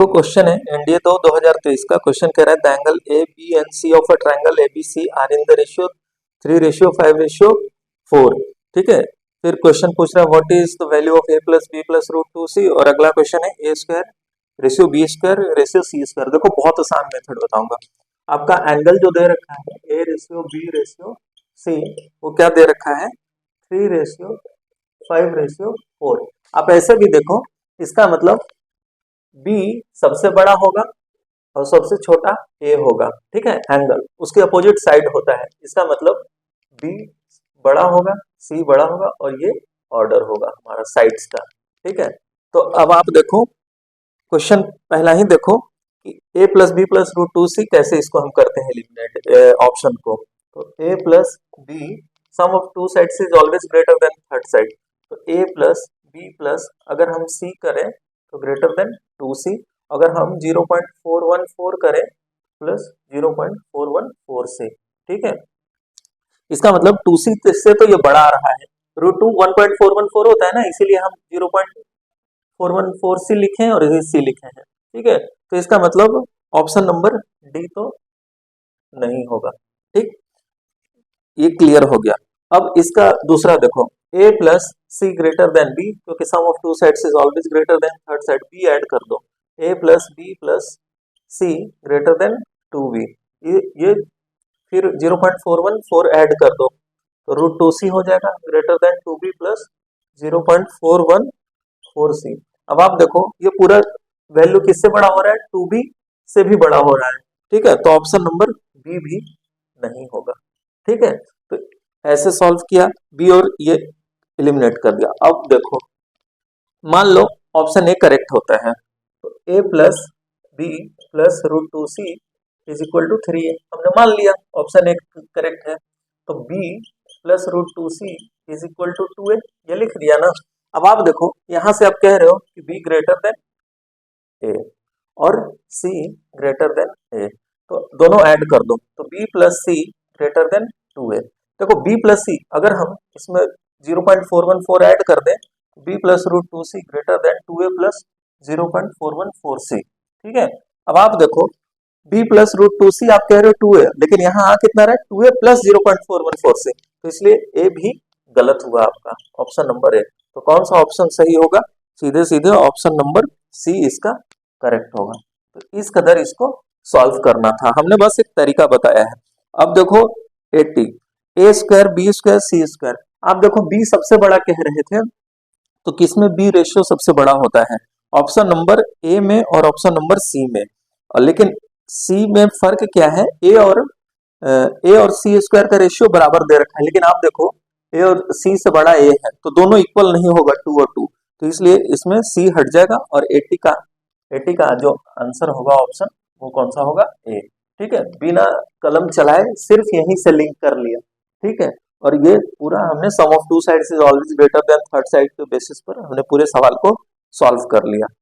तो क्वेश्चन है एनडीए 2023 का क्वेश्चन कह रहा है the angle A B and C of a triangle A B C are in the ratio 3:5:4। ठीक है, फिर क्वेश्चन पूछ रहा है what is the value of A plus B plus root two C, और अगला क्वेश्चन है A square ratio B square ratio C square. देखो बहुत आसान मेथड बताऊंगा। आपका एंगल जो दे रखा है A ratio B ratio C, वो क्या दे रखा है 3:5:4। आप ऐसे भी देखो, इसका मतलब बी सबसे बड़ा होगा और सबसे छोटा ए होगा। ठीक है, एंगल उसके अपोजिट साइड होता है, इसका मतलब बी बड़ा होगा सी बड़ा होगा और ये ऑर्डर होगा हमारा साइड्स का। ठीक है, तो अब आप देखो क्वेश्चन पहला ही देखो कि A plus B plus root two C कैसे इसको हम करते हैं एलिमिनेट ऑप्शन को। तो A plus B sum of two sides is always greater than third side. तो ए प्लस बी प्लस अगर हम सी करें तो ग्रेटर देन 2c, अगर हम 0.414 करें प्लस 0.414 ठीक है, इसका मतलब 2c से तो ये बड़ा आ रहा है, रूट टू 1.414 होता है ना, इसीलिए हम 0.414c लिखे हैं और इसे c लिखे हैं। ठीक है, तो इसका मतलब ऑप्शन नंबर डी तो नहीं होगा। ठीक, ये क्लियर हो गया। अब इसका दूसरा देखो a plus C greater than b, क्योंकि sum of two sides is always greater than third side, b add कर दो a plus B plus C greater than 2b, ये फिर 0.414 ऐड कर दो तो रूट टू सी हो जाएगा greater than 2b plus 0.414c। अब आप देखो ये पूरा वैल्यू किससे बड़ा हो रहा है, 2b से भी बड़ा हो रहा है। ठीक है, तो ऑप्शन नंबर बी भी नहीं होगा। ठीक है, तो ऐसे सॉल्व किया बी और ये एलिमिनेट कर दिया। अब देखो मान लो ऑप्शन ए करेक्ट होता है, तो A plus B plus root two C is equal to 3a, हमने मान लिया ऑप्शन ए करेक्ट है। तो B plus root two C is equal to 2a, ये लिख दिया ना। अब आप देखो यहां से आप कह रहे हो कि b ग्रेटर देन a और c ग्रेटर देन a, तो दोनों ऐड कर दो तो b plus C greater than 2a। देखो b प्लस सी अगर हम इसमें 0.414 ऐड कर दें, b plus root two C greater than 2a plus 0.414c। ठीक है, अब आप देखो b plus root two C आप कह रहे हो 2a, लेकिन यहाँ आ कितना रहा है 2a प्लस 0.414c, तो इसलिए a भी गलत हुआ आपका ऑप्शन नंबर ए। तो कौन सा ऑप्शन सही होगा, सीधे सीधे ऑप्शन नंबर सी इसका करेक्ट होगा। तो इस कदर इसको सॉल्व करना था, हमने बस एक तरीका बताया है। अब देखो 80 ए स्क्वायर बी स्क्वायर सी स्क्वायर, आप देखो बी सबसे बड़ा कह रहे थे, तो किसमें बी रेशियो सबसे बड़ा होता है, ऑप्शन नंबर ए में और ऑप्शन नंबर सी में। और लेकिन सी में फर्क क्या है, ए और सी स्क्वायर का रेशियो बराबर दे रखा है, लेकिन आप देखो ए और सी से बड़ा ए है तो दोनों इक्वल नहीं होगा 2 और 2, तो इसलिए इसमें सी हट जाएगा और 80 का जो आंसर होगा ऑप्शन वो कौन सा होगा, ए। ठीक है, बिना कलम चलाए सिर्फ यहीं से लिंक कर लिया। ठीक है, और ये पूरा हमने sum of two sides is always greater than third side के बेसिस पर हमने पूरे सवाल को सॉल्व कर लिया।